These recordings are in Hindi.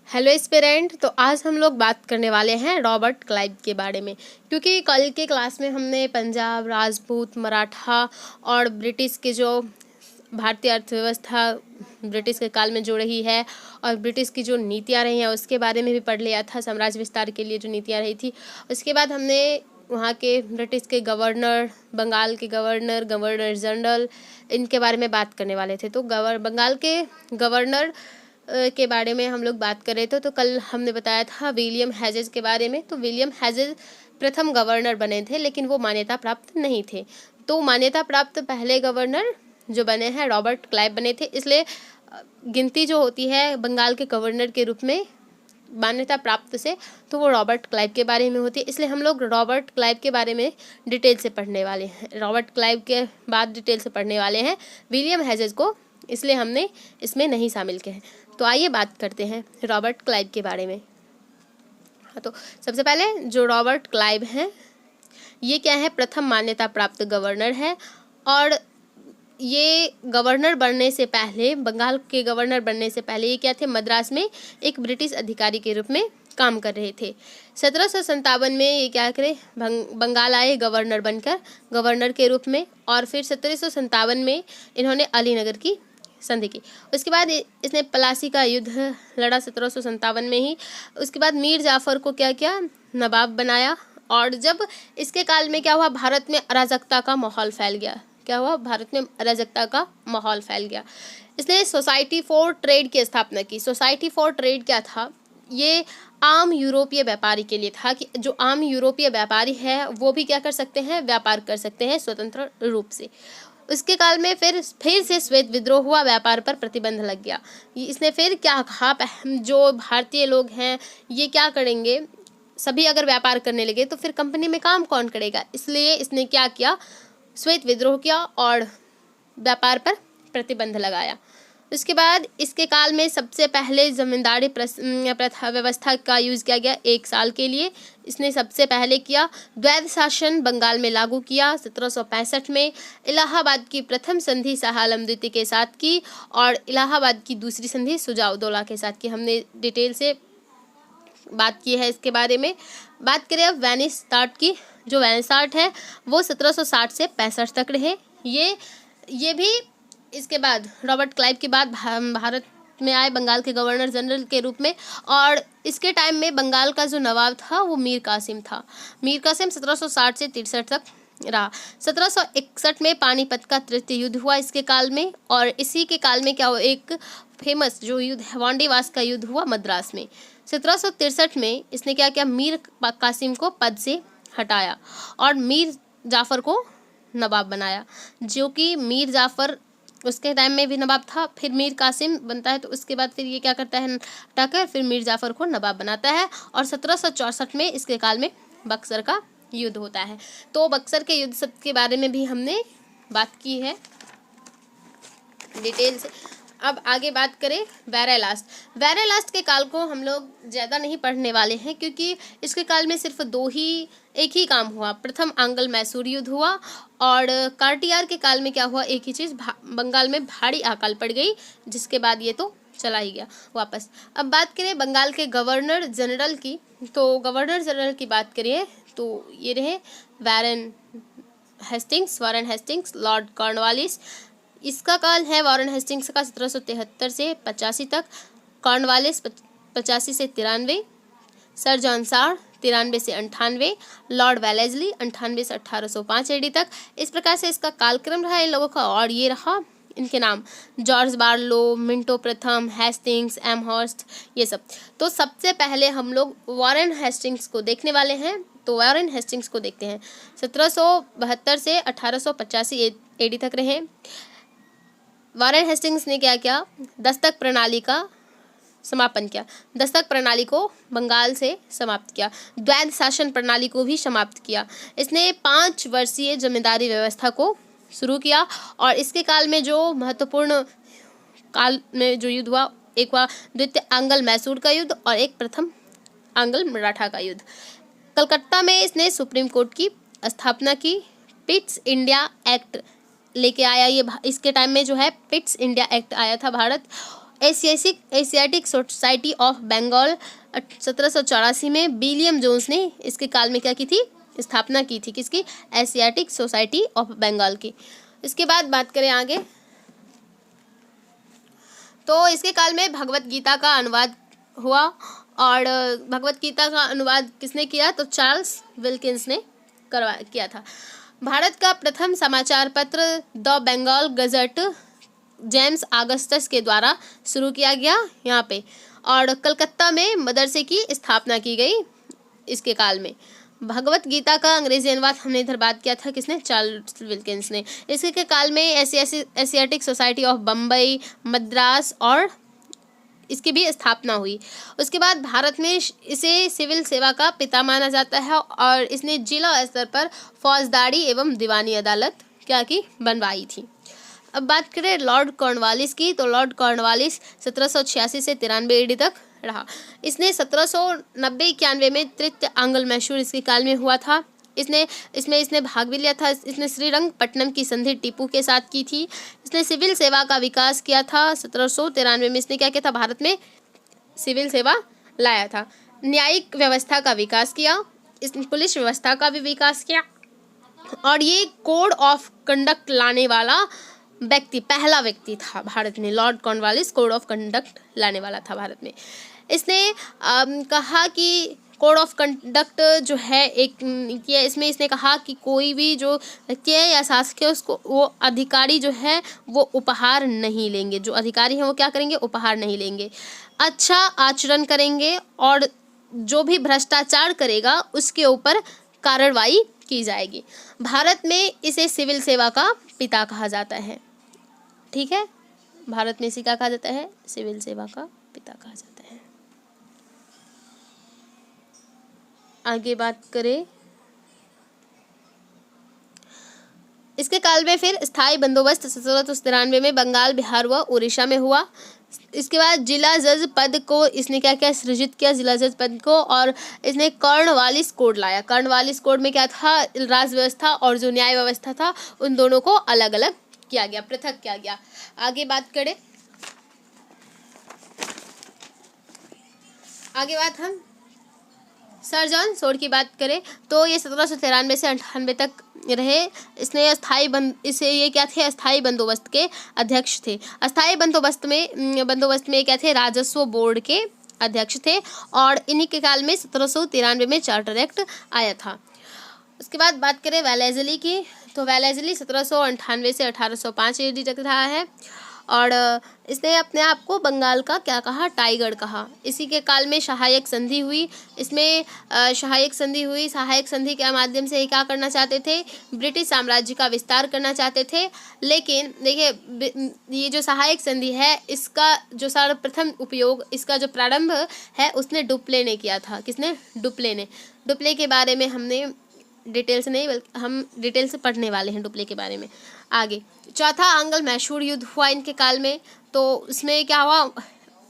Hello aspirant. तो आज हम लोग बात करने वाले हैं रॉबर्ट क्लाइव के बारे में, क्योंकि कल के क्लास में हमने पंजाब, राजपूत, मराठा और ब्रिटिश के जो भारतीय अर्थव्यवस्था ब्रिटिश के काल में जो रही है और ब्रिटिश की जो नीतियाँ रही हैं उसके बारे में भी पढ़ लिया था। साम्राज्य विस्तार के लिए जो नीतियाँ रही थी, उसके बाद हमने वहाँ के ब्रिटिश के गवर्नर, बंगाल के गवर्नर, गवर्नर जनरल, इनके बारे में बात करने वाले थे। तो बंगाल के गवर्नर के बारे में हम लोग बात कर रहे थे। तो कल हमने बताया था विलियम हेजेस के बारे में। तो विलियम हेजेस प्रथम गवर्नर बने थे, लेकिन वो मान्यता प्राप्त नहीं थे। तो मान्यता प्राप्त पहले गवर्नर जो बने हैं रॉबर्ट क्लाइव बने थे। इसलिए गिनती जो होती है बंगाल के गवर्नर के रूप में मान्यता प्राप्त से, तो वो रॉबर्ट क्लाइव के बारे में होती है। इसलिए हम लोग रॉबर्ट क्लाइव के बारे में डिटेल से पढ़ने वाले हैं। रॉबर्ट क्लाइव के बाद डिटेल से पढ़ने वाले हैं विलियम हेजेस को, इसलिए हमने इसमें नहीं शामिल किए हैं। तो आइए बात करते हैं रॉबर्ट क्लाइव के बारे में। तो सबसे पहले जो रॉबर्ट क्लाइव हैं, ये क्या है, प्रथम मान्यता प्राप्त गवर्नर है। और ये गवर्नर बनने से पहले, बंगाल के गवर्नर बनने से पहले ये क्या थे, मद्रास में एक ब्रिटिश अधिकारी के रूप में काम कर रहे थे। 1757 में ये क्या करे, बंगाल आए गवर्नर बनकर, गवर्नर के रूप में। और फिर 1757 में इन्होंने अलीनगर की संधि की। उसके बाद इसने प्लासी का युद्ध लड़ा 1757 में ही। उसके बाद मीर जाफर को क्या किया, नवाब बनाया। और जब इसके काल में क्या हुआ, भारत में अराजकता का माहौल फैल गया। क्या हुआ, भारत में अराजकता का माहौल फैल गया। इसने सोसाइटी फॉर ट्रेड की स्थापना की। सोसाइटी फॉर ट्रेड क्या था, ये आम यूरोपीय व्यापारी के लिए था कि जो आम यूरोपीय व्यापारी है वो भी क्या कर सकते हैं, व्यापार कर सकते हैं स्वतंत्र रूप से। उसके काल में फिर से श्वेत विद्रोह हुआ, व्यापार पर प्रतिबंध लग गया। इसने फिर क्या कहा, जो भारतीय लोग हैं ये क्या करेंगे, सभी अगर व्यापार करने लगे तो फिर कंपनी में काम कौन करेगा। इसलिए इसने क्या किया, श्वेत विद्रोह किया और व्यापार पर प्रतिबंध लगाया। उसके बाद इसके काल में सबसे पहले जमींदारी प्रथा व्यवस्था का यूज़ किया गया 1 साल के लिए। इसने सबसे पहले किया। द्वैध शासन बंगाल में लागू किया 1765 में। इलाहाबाद की प्रथम संधि शाह आलम द्वितीय के साथ की और इलाहाबाद की दूसरी संधि शुजा-उद-दौला के साथ की। हमने डिटेल से बात की है इसके बारे में। बात करें अब वेनिस्टार्ट की। जो वेनिस्टार्ट है वो 1760 से 65 तक रहे। ये भी इसके बाद रॉबर्ट क्लाइव के बाद भारत में आए बंगाल के गवर्नर जनरल के रूप में। और इसके टाइम में बंगाल का जो नवाब था वो मीर कासिम था। मीर कासिम 1760 से 63 तक रहा। 1761 में पानीपत का तृतीय युद्ध हुआ इसके काल में। और इसी के काल में क्या हुआ, एक फेमस जो युद्ध है वांडीवास का युद्ध हुआ मद्रास में। 1763 में इसने क्या किया, मीर कासिम को पद से हटाया और मीर जाफर को नवाब बनाया। जो कि मीर जाफर उसके टाइम में भी नवाब था, फिर मीर कासिम बनता है, तो उसके बाद फिर ये क्या करता है, हटाकर फिर मीर जाफर को नवाब बनाता है। और 1764 में इसके काल में बक्सर का युद्ध होता है। तो बक्सर के युद्ध सब के बारे में भी हमने बात की है डिटेल से। अब आगे बात करें वेरेलास्ट। वेरेलास्ट के काल को हम लोग ज़्यादा नहीं पढ़ने वाले हैं, क्योंकि इसके काल में सिर्फ एक ही काम हुआ। प्रथम आंग्ल मैसूर युद्ध हुआ और कार्टियार के काल में क्या हुआ, एक ही चीज़, बंगाल में भारी अकाल पड़ गई, जिसके बाद ये तो चला ही गया वापस। अब बात करें बंगाल के गवर्नर जनरल की। तो गवर्नर जनरल की बात करिए तो ये रहे वारेन हेस्टिंग्स, लॉर्ड कॉर्नवालिस। इसका काल है वारेन हेस्टिंग्स का 1773 से 85 तक, कॉर्नवालिस 85 से 93, सर जॉन सार 93 से 98, लॉर्ड वेलेस्ली 98 से 1805 एडी तक। इस प्रकार से इसका कालक्रम रहा इन लोगों का। और ये रहा इनके नाम, जॉर्ज बार्लो, मिंटो प्रथम, हेस्टिंग्स, एमहर्स्ट, ये सब। तो सबसे पहले हम लोग वारेन हेस्टिंग्स को देखने वाले हैं। तो वारेन हेस्टिंग्स को देखते हैं। 1772 से 1885 एडी तक रहे। वारेन हेस्टिंग्स ने क्या किया, दस्तक प्रणाली का समापन किया। दस्तक प्रणाली को बंगाल से समाप्त किया। द्वैध शासन प्रणाली को भी समाप्त किया। इसने 5 वर्षीय जमींदारी व्यवस्था को शुरू किया। और इसके काल में जो महत्वपूर्ण काल में जो युद्ध हुआ, एक हुआ द्वितीय आंग्ल मैसूर का युद्ध और एक प्रथम आंग्ल मराठा का युद्ध। कलकत्ता में इसने सुप्रीम कोर्ट की स्थापना की। पिट्स इंडिया एक्ट लेके आया। ये इसके टाइम में जो है पिट्स इंडिया एक्ट आया था Bharat. Asiatic society of Bengal 1784 में विलियम जोन्स ने इसके काल में क्या की थी, स्थापना की थी, किसकी, एशियाटिक सोसाइटी ऑफ बंगाल की। इसके बाद बात करें आगे, तो इसके काल में भगवत गीता का अनुवाद हुआ, और भगवत गीता का अनुवाद किसने किया, तो चार्ल्स विल्किंस ने किया था। भारत का प्रथम समाचार पत्र the Bengal gazette James Augustus के द्वारा शुरू किया गया यहाँ पे, और कलकत्ता में मदरसे की स्थापना की गई इसके काल में। भगवत गीता का अंग्रेजी अनुवाद हमने इधर बात किया था, किसने, चार्ल्स विल्किंस ने। इसके काल में Asiatic society of Bombay, Madras और इसकी भी स्थापना हुई। उसके बाद भारत में इसे सिविल सेवा का पिता माना जाता है, और इसने जिला स्तर पर फौजदारी एवं दीवानी अदालत क्या की, बनवाई थी। अब बात करें लॉर्ड कॉर्नवालिस की, तो लॉर्ड कॉर्नवालिस 1786 से 93 AD तक रहा। इसने 1790-91 में तृतीय आंग्ल मैसूर इसके काल में हुआ था। इसने भाग भी लिया था। इसने श्रीरंगपट्टनम की संधि टीपू के साथ की थी। इसने सिविल सेवा का विकास किया था। 1793 में इसने क्या किया था, भारत में सिविल सेवा लाया था। न्यायिक व्यवस्था का विकास किया, इसने पुलिस व्यवस्था का भी विकास किया, और ये कोड ऑफ कंडक्ट लाने वाला पहला व्यक्ति था भारत में। Lord Cornwallis code of conduct लाने वाला था भारत में। इसने कहा कि कोड ऑफ कंडक्ट जो है इसमें इसने कहा कि कोई भी जो व्यक्ति है या शासक है उसको, वो अधिकारी जो है वो उपहार नहीं लेंगे, जो अधिकारी हैं वो क्या करेंगे, उपहार नहीं लेंगे, अच्छा आचरण करेंगे, और जो भी भ्रष्टाचार करेगा उसके ऊपर कार्रवाई की जाएगी। भारत में इसे सिविल सेवा का पिता कहा जाता है। ठीक है, भारत में इसे क्या कहा जाता है, सिविल सेवा का पिता कहा जाता है। आगे बात करें, इसके काल में फिर स्थायी बंदोबस्त 1793 में बंगाल, बिहार व उड़ीसा में हुआ। इसके बाद जिला जज पद को इसने क्या क्या सृजित किया, जिला जज पद को, और इसने कॉर्नवालिस कोड लाया। कॉर्नवालिस कोड में क्या था, राज व्यवस्था और जो न्याय व्यवस्था था उन दोनों को अलग अलग किया गया, पृथक किया गया। आगे बात करें, आगे बात हम सर जॉन शोर की बात करें तो ये 1793 से 98 तक रहे। इसने इसे ये क्या थे, अस्थाई बंदोबस्त के अध्यक्ष थे। अस्थाई बंदोबस्त में क्या थे, राजस्व बोर्ड के अध्यक्ष थे, और इन्हीं के काल में 1793 में चार्टर एक्ट आया था। उसके बाद बात करें वेलेज़ली की, तो वेलेज़ली 1798 से 1805 AD तक रहा है, और इसने अपने आप को बंगाल का क्या कहा, टाइगर कहा। इसी के काल में सहायक संधि हुई। इसमें सहायक संधि के माध्यम से क्या करना चाहते थे, ब्रिटिश साम्राज्य का विस्तार करना चाहते थे। लेकिन देखिए, ये जो सहायक संधि है इसका जो सर्वप्रथम उपयोग, इसका जो प्रारंभ है उसने डुप्ले ने किया था। किसने, डुप्ले ने। डुप्ले के बारे में हमने डिटेल्स नहीं, बल्कि हम डिटेल से पढ़ने वाले हैं डुप्ले के बारे में आगे। चौथा आंग्ल मैसूर युद्ध हुआ इनके काल में, तो इसमें क्या हुआ,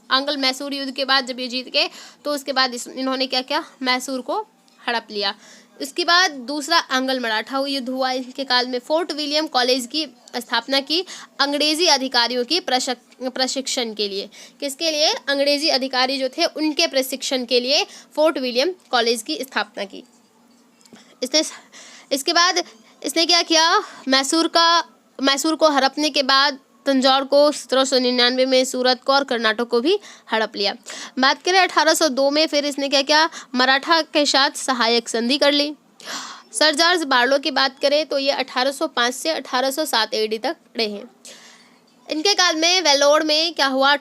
आंग्ल मैसूर युद्ध के बाद जब ये जीत गए तो उसके बाद इन्होंने क्या किया, मैसूर को हड़प लिया। उसके बाद दूसरा आंग्ल मराठा युद्ध हुआ इनके काल में। फोर्ट विलियम कॉलेज की स्थापना की अंग्रेजी अधिकारियों की प्रशिक्षण के लिए। किसके लिए, अंग्रेजी अधिकारी जो थे उनके प्रशिक्षण के लिए फोर्ट विलियम कॉलेज की स्थापना की इसके बाद इसने क्या किया, मैसूर को हड़पने के बाद तंजौर को 1799 में, सूरत को और कर्नाटक को भी हड़प लिया। बात करें 1802 में फिर इसने क्या किया, मराठा के साथ सहायक संधि कर ली। सर जॉर्ज बार्लो की बात करें तो ये 1805 से 1807 AD तक रहे। इनके काल में वेलोर में क्या हुआ,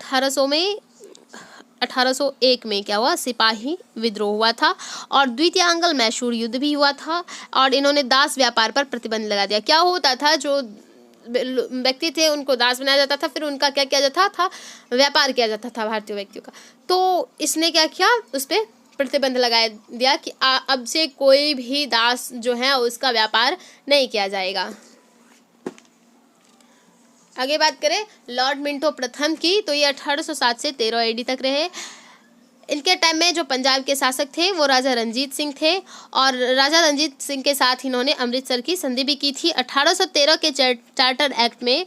1801 में क्या हुआ, सिपाही विद्रोह हुआ था, और द्वितीय आंग्ल मैसूर युद्ध भी हुआ था, और इन्होंने दास व्यापार पर प्रतिबंध लगा दिया। क्या होता था, जो व्यक्ति थे उनको दास बनाया जाता था, फिर उनका क्या किया जाता था, व्यापार किया जाता था भारतीय व्यक्तियों का। तो इसने क्या किया, उस पर प्रतिबंध लगा दिया कि अब से कोई भी दास जो है उसका व्यापार नहीं किया जाएगा। आगे बात करें लॉर्ड मिंटो प्रथम की, तो ये 1807 से 13 AD तक रहे। इनके टाइम में जो पंजाब के शासक थे वो राजा रंजीत सिंह थे, और राजा रंजीत सिंह के साथ इन्होंने अमृतसर की संधि भी की थी। 1813 के चार्टर एक्ट में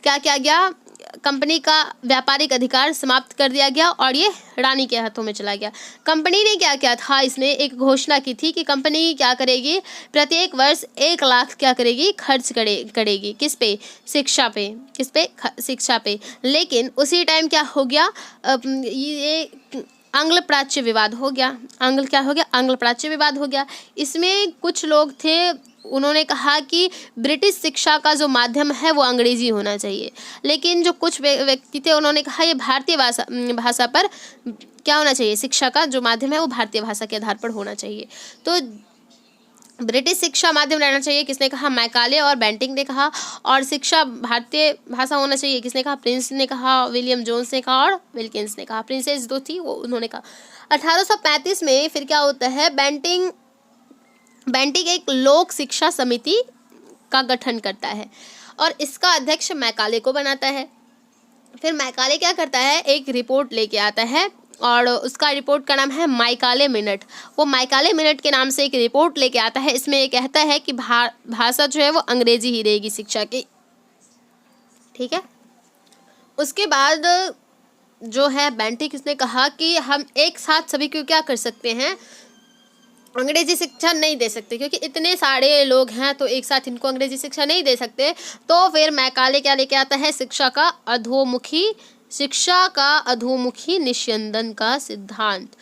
क्या किया गया, कंपनी का व्यापारिक अधिकार समाप्त कर दिया गया और ये रानी के हाथों में चला गया। कंपनी ने क्या किया था, इसने एक घोषणा की थी कि कंपनी क्या करेगी, प्रत्येक वर्ष 1 लाख क्या करेगी, खर्च करेगी किस पे, शिक्षा पे, किस पे, शिक्षा पे। लेकिन उसी टाइम क्या हो गया, ये आंग्ल प्राच्य विवाद हो गया। आंग्ल प्राच्य विवाद हो गया। इसमें कुछ लोग थे, उन्होंने कहा कि ब्रिटिश शिक्षा का जो माध्यम है वो अंग्रेजी होना चाहिए, लेकिन जो कुछ व्यक्ति थे उन्होंने कहा ये भारतीय भाषा पर क्या होना चाहिए, शिक्षा का जो माध्यम है वो भारतीय भाषा के आधार पर होना चाहिए। तो ब्रिटिश शिक्षा माध्यम रहना चाहिए, किसने कहा, मैकाले और बेंटिंक ने कहा। और शिक्षा भारतीय भाषा होना चाहिए, किसने कहा, प्रिंस ने कहा, विलियम जोन्स ने कहा और विल्किंस ने कहा। प्रिंसेस जो थी वो उन्होंने कहा। 1835 में फिर क्या होता है, बेंटिंक एक लोक शिक्षा समिति का गठन करता है और इसका अध्यक्ष मैकाले को बनाता है। फिर मैकाले क्या करता है, एक रिपोर्ट लेके आता है और उसका रिपोर्ट का नाम है मैकाले मिनट। वो मैकाले मिनट के नाम से एक रिपोर्ट लेके आता है। इसमें ये कहता है कि भाषा जो है वो अंग्रेजी ही रहेगी शिक्षा की, ठीक है। उसके बाद जो है बेंटिक, इसने कहा कि हम एक साथ सभी को क्या कर सकते हैं, अंग्रेजी शिक्षा नहीं दे सकते, क्योंकि इतने सारे लोग हैं तो एक साथ इनको अंग्रेजी शिक्षा नहीं दे सकते। तो फिर मैकाले क्या लेके आता है, शिक्षा का अधोमुखी निस्यंदन का सिद्धांत।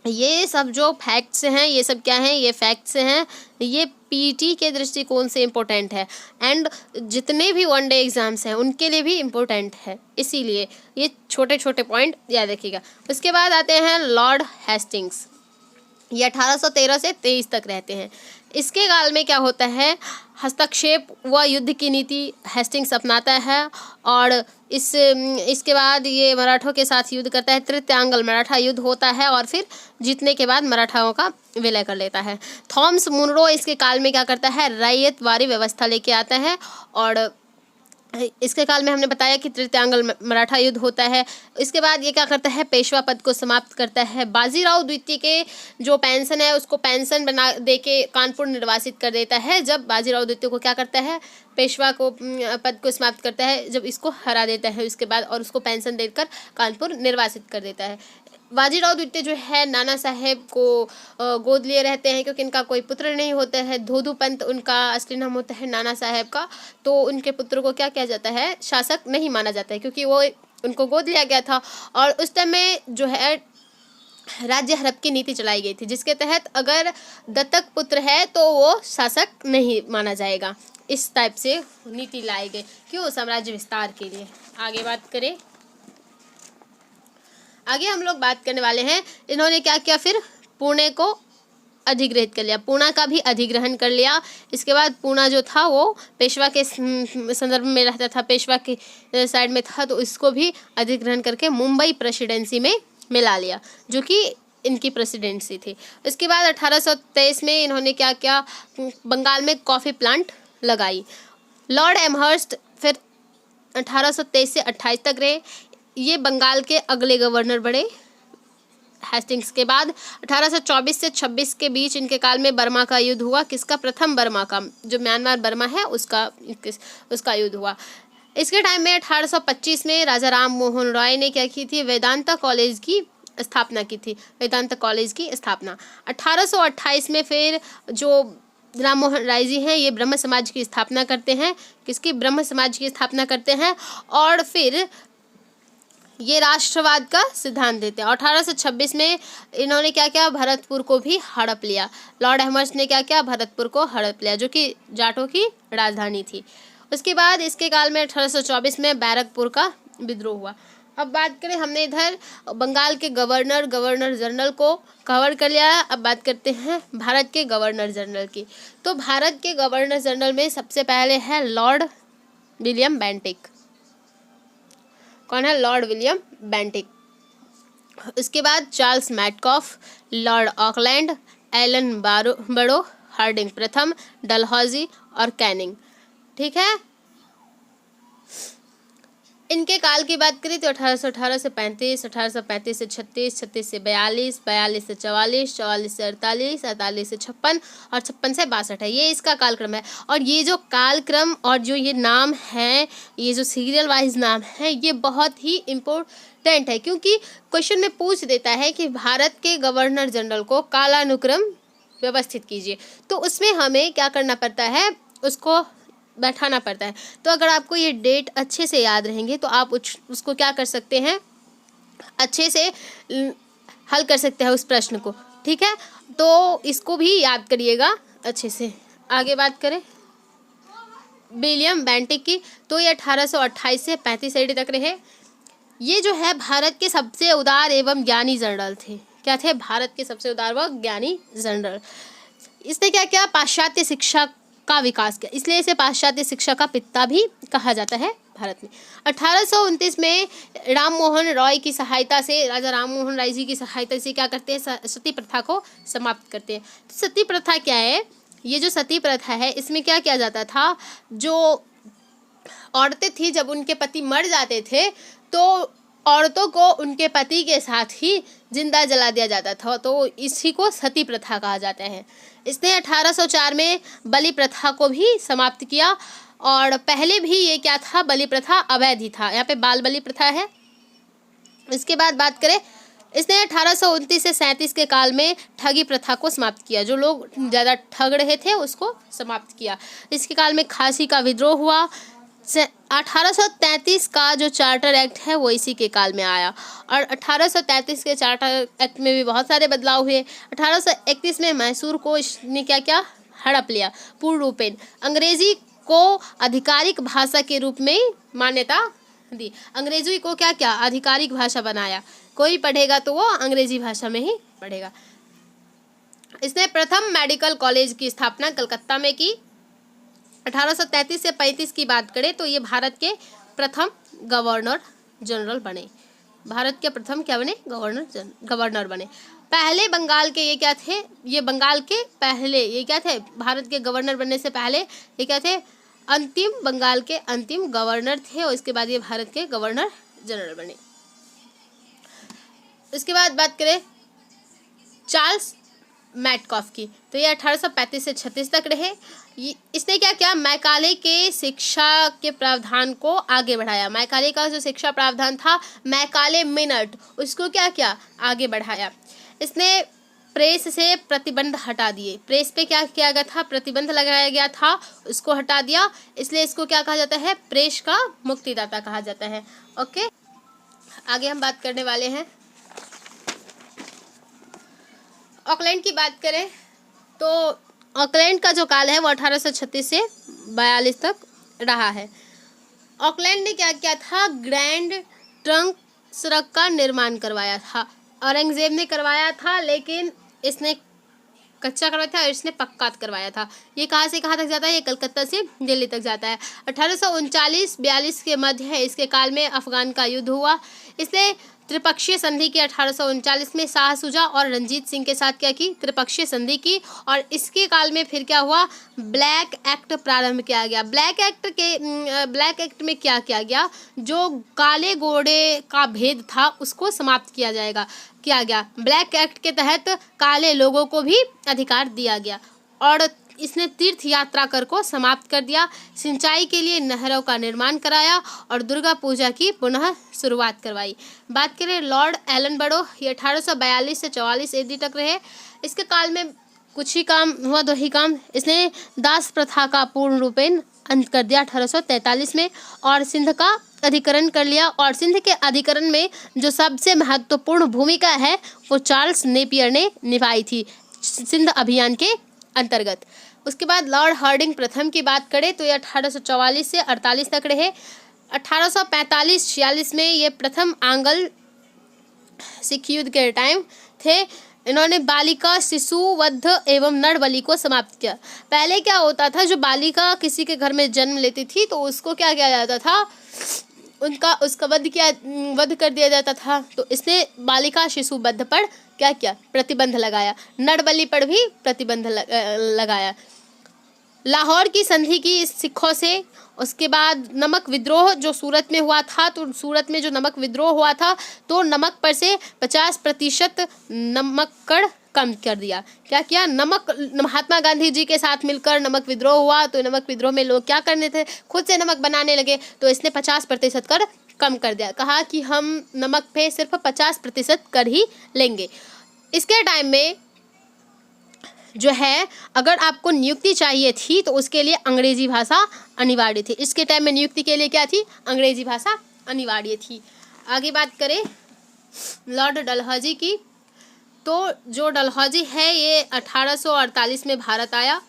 ये सब जो फैक्ट्स हैं, ये सब क्या हैं, ये फैक्ट्स हैं, ये पीटी के दृष्टिकोण से इम्पोर्टेंट है एंड जितने भी वनडे एग्जाम्स हैं उनके लिए भी इम्पोर्टेंट है, इसीलिए ये छोटे छोटे पॉइंट याद रखिएगा। उसके बाद आते हैं लॉर्ड हेस्टिंग्स। ये 1813 से 23 तक रहते हैं। इसके काल में क्या होता है, हस्तक्षेप व युद्ध की नीति हेस्टिंग्स अपनाता है और इसके बाद ये मराठों के साथ युद्ध करता है। तृतीयांगल मराठा युद्ध होता है और फिर जीतने के बाद मराठाओं का विलय कर लेता है। थॉमस मुनरो इसके काल में क्या करता है, रैयतवारी व्यवस्था लेके आता है और इसके काल में हमने बताया कि तृतीयांगल मराठा युद्ध होता है। इसके बाद ये क्या करता है, पेशवा पद को समाप्त करता है। बाजीराव द्वितीय के जो पेंशन है उसको पेंशन बना दे के कानपुर निर्वासित कर देता है। जब बाजीराव द्वितीय को क्या करता है, पेशवा को पद को समाप्त करता है, जब इसको हरा देता है उसके बाद, और उसको पेंशन देकर कानपुर निर्वासित कर देता है। बाजीराव द्वितीय जो है नाना साहेब को गोद लिए रहते हैं क्योंकि इनका कोई पुत्र नहीं होता है। धोधू पंत उनका असली नाम होता है नाना साहेब का। तो उनके पुत्र को क्या किया जाता है, शासक नहीं माना जाता है क्योंकि वो उनको गोद लिया गया था। और उस टाइम में जो है राज्य हड़प की नीति चलाई गई थी, जिसके तहत अगर दत्तक पुत्र है तो वो शासक नहीं माना जाएगा। इस टाइप से नीति लाई गई, क्यों, साम्राज्य विस्तार के लिए। आगे बात करें, आगे हम लोग बात करने वाले हैं, इन्होंने क्या किया, फिर पुणे को अधिग्रहित कर लिया, पूना का भी अधिग्रहण कर लिया। इसके बाद पूना जो था वो पेशवा के संदर्भ में रहता था, पेशवा की साइड में था, तो इसको भी अधिग्रहण करके मुंबई प्रेसिडेंसी में मिला लिया, जो कि इनकी प्रेसिडेंसी थी। इसके बाद 1823 में इन्होंने क्या किया, बंगाल में कॉफ़ी प्लांट लगाई। लॉर्ड एमहर्स्ट फिर 1823 से 28 तक रहे। ये बंगाल के अगले गवर्नर बने। हेस्टिंग्स के बाद 1824 से 26 के बीच इनके काल में बर्मा का युद्ध हुआ। किसका, प्रथम बर्मा का, जो म्यांमार बर्मा है उसका युद्ध हुआ। इसके टाइम में 1825 में राजा राम मोहन रॉय ने क्या की थी, वेदांता कॉलेज की स्थापना की थी। वेदांता कॉलेज की स्थापना 1828 में फिर जो राम मोहन राय जी हैं ये ब्रह्म समाज की स्थापना करते हैं। किसकी, ब्रह्म समाज की स्थापना करते हैं और फिर ये राष्ट्रवाद का सिद्धांत देते हैं। 1826 में इन्होंने क्या किया, भरतपुर को भी हड़प लिया। लॉर्ड एमहर्स्ट ने क्या किया, भरतपुर को हड़प लिया, जो कि जाटों की राजधानी थी। उसके बाद इसके काल में 1824 में बैरकपुर का विद्रोह हुआ। अब बात करें, हमने इधर बंगाल के गवर्नर जनरल को कवर कर लिया। अब बात करते हैं भारत के गवर्नर जनरल की। तो भारत के गवर्नर जनरल में सबसे पहले है लॉर्ड विलियम बेंटिक। कौन है, लॉर्ड विलियम बेंटिक। उसके बाद Charles Metcalfe, Lord Auckland, Ellenborough, Hardinge प्रथम, डलहौजी और कैनिंग। ठीक है, इनके काल की बात करें तो 1818 से 35, 1835 से 36, 36 से 42, 42 से 44, 44 से 48, 48 से 56 और 56 से 62 है। ये इसका कालक्रम है। और ये जो कालक्रम और जो ये नाम है, ये जो सीरियल वाइज नाम है, ये बहुत ही इम्पोर्टेंट है, क्योंकि क्वेश्चन में पूछ देता है कि भारत के गवर्नर जनरल को कालानुक्रम व्यवस्थित कीजिए, तो उसमें हमें क्या करना पड़ता है, उसको बैठाना पड़ता है। तो अगर आपको ये डेट अच्छे से याद रहेंगे तो आप उसको क्या कर सकते हैं, अच्छे से हल कर सकते हैं उस प्रश्न को, ठीक है। तो इसको भी याद करिएगा अच्छे से। आगे बात करें विलियम बेंटिक की, तो ये 1828 से 35 AD तक रहे। ये जो है भारत के सबसे उदार एवं ज्ञानी जनरल थे। क्या थे? भारत के सबसे उदार व ज्ञानी जनरल। इसने क्या किया? पाश्चात्य शिक्षा का विकास किया, इसलिए इसे पाश्चात्य शिक्षा का पिता भी कहा जाता है भारत में। 1829 में राम मोहन रॉय की सहायता से, राजा राम मोहन राय जी की सहायता से क्या करते हैं, सती प्रथा को समाप्त करते हैं। तो सती प्रथा क्या है? ये जो सती प्रथा है, इसमें क्या किया जाता था, जो औरतें थी जब उनके पति मर जाते थे तो औरतों को उनके पति के साथ ही जिंदा जला दिया जाता था, तो इसी को सती प्रथा कहा जाता है। इसने 1804 में बलि प्रथा को भी समाप्त किया, और पहले भी ये क्या था, बलि प्रथा अवैध ही था। यहाँ पे बाल बलि प्रथा है। इसके बाद बात करें, इसने 1829 से 37 के काल में ठगी प्रथा को समाप्त किया, जो लोग ज़्यादा ठग रहे थे उसको समाप्त किया। इसके काल में खासी का विद्रोह हुआ। 1833 का जो चार्टर एक्ट है वो इसी के काल में आया, और 1833 के चार्टर एक्ट में भी बहुत सारे बदलाव हुए। 1831 में मैसूर को इसने क्या क्या हड़प लिया पूर्ण रूपेण। अंग्रेजी को आधिकारिक भाषा के रूप में मान्यता दी। अंग्रेजी को क्या क्या आधिकारिक भाषा बनाया, कोई पढ़ेगा तो वो अंग्रेजी भाषा में ही पढ़ेगा। इसने प्रथम मेडिकल कॉलेज की स्थापना कलकत्ता में की। 1833 से 35 की बात करें तो ये भारत के प्रथम गवर्नर जनरल बने। भारत के प्रथम क्या बने? गवर्नर बने। पहले बंगाल के ये क्या थे? ये बंगाल के पहले ये क्या थे? भारत के गवर्नर बनने से पहले ये क्या थे? अंतिम बंगाल के अंतिम गवर्नर थे, और इसके बाद ये भारत के गवर्नर जनरल बने। इसके बाद बात करें चार्ल्स मैटकॉफ की, तो ये 1835 से 36 तक रहे। इसने क्या किया? मैकाले के शिक्षा के प्रावधान को आगे बढ़ाया। मैकाले का जो शिक्षा प्रावधान था, मैकाले मिनट, उसको क्या किया? आगे बढ़ाया। इसने प्रेस से प्रतिबंध हटा दिए। प्रेस पे क्या किया गया था? प्रतिबंध लगाया गया था, उसको हटा दिया, इसलिए इसको क्या कहा जाता है? प्रेस का मुक्तिदाता कहा जाता है। ओके, आगे हम बात करने वाले हैं ऑकलैंड की। बात करें तो ऑकलैंड का जो काल है वो 1836 से 42 तक रहा है। ऑकलैंड ने क्या किया था? ग्रैंड ट्रंक सड़क का निर्माण करवाया था। औरंगजेब ने करवाया था, लेकिन इसने कच्चा करवाया था और इसने पक्का करवाया था। ये कहाँ से कहाँ तक जाता है? ये कलकत्ता से दिल्ली तक जाता है। 1839-42 के मध्य है इसके काल में अफगान का युद्ध हुआ। इसने त्रिपक्षीय संधि की 1839 में शाह शुजा और रंजीत सिंह के साथ क्या की? त्रिपक्षीय संधि की। और इसके काल में फिर क्या हुआ? ब्लैक एक्ट प्रारंभ किया गया। ब्लैक एक्ट में क्या किया गया? जो काले गोरे का भेद था उसको समाप्त किया गया। ब्लैक एक्ट के तहत काले लोगों को भी अधिकार दिया गया, और इसने तीर्थ यात्रा कर को समाप्त कर दिया। सिंचाई के लिए नहरों का निर्माण कराया और दुर्गा पूजा की पुनः शुरुआत करवाई। बात करें लॉर्ड एलनबरो, ये 1842 से 44 AD तक रहे। इसके काल में कुछ ही काम हुआ, 2 ही काम। इसने दास प्रथा का पूर्ण रूपेण अंत कर दिया 1843 में, और सिंध का अधिकरण कर लिया। और सिंध के अधिकरण में जो सबसे महत्वपूर्ण भूमिका है वो चार्ल्स नेपियर ने निभाई थी सिंध अभियान के अंतर्गत। उसके बाद लॉर्ड हार्डिंग प्रथम की बात करें तो ये 1844 से 48 तक रहे। 1845-46 में ये प्रथम आंग्ल सिख युद्ध के टाइम थे। इन्होंने बालिका, शिशु वध एवं नर बलि को समाप्त किया। पहले क्या होता था, जो बालिका किसी के घर में जन्म लेती थी तो उसको क्या किया जाता था? उसका वध कर दिया जाता था। तो इसने बालिका शिशु वध पर क्या किया? प्रतिबंध लगाया। नर बलि पर भी प्रतिबंध लगाया। लाहौर की संधि की सिखों से। उसके बाद नमक विद्रोह जो सूरत में हुआ था, तो सूरत में जो नमक विद्रोह हुआ था तो नमक पर से 50% नमक कर कम कर दिया। क्या किया? नमक, महात्मा गांधी जी के साथ मिलकर नमक विद्रोह हुआ, तो नमक विद्रोह में लोग क्या करने थे, खुद से नमक बनाने लगे, तो इसने 50% कर कम कर दिया। कहा कि हम नमक पे सिर्फ 50% कर ही लेंगे। इसके टाइम में जो है, अगर आपको नियुक्ति चाहिए थी तो उसके लिए अंग्रेजी भाषा अनिवार्य थी। इसके टाइम में नियुक्ति के लिए क्या थी? अंग्रेजी भाषा अनिवार्य थी। आगे बात करें लॉर्ड डलहौजी की, तो जो डलहौजी है ये 1848 में भारत आया।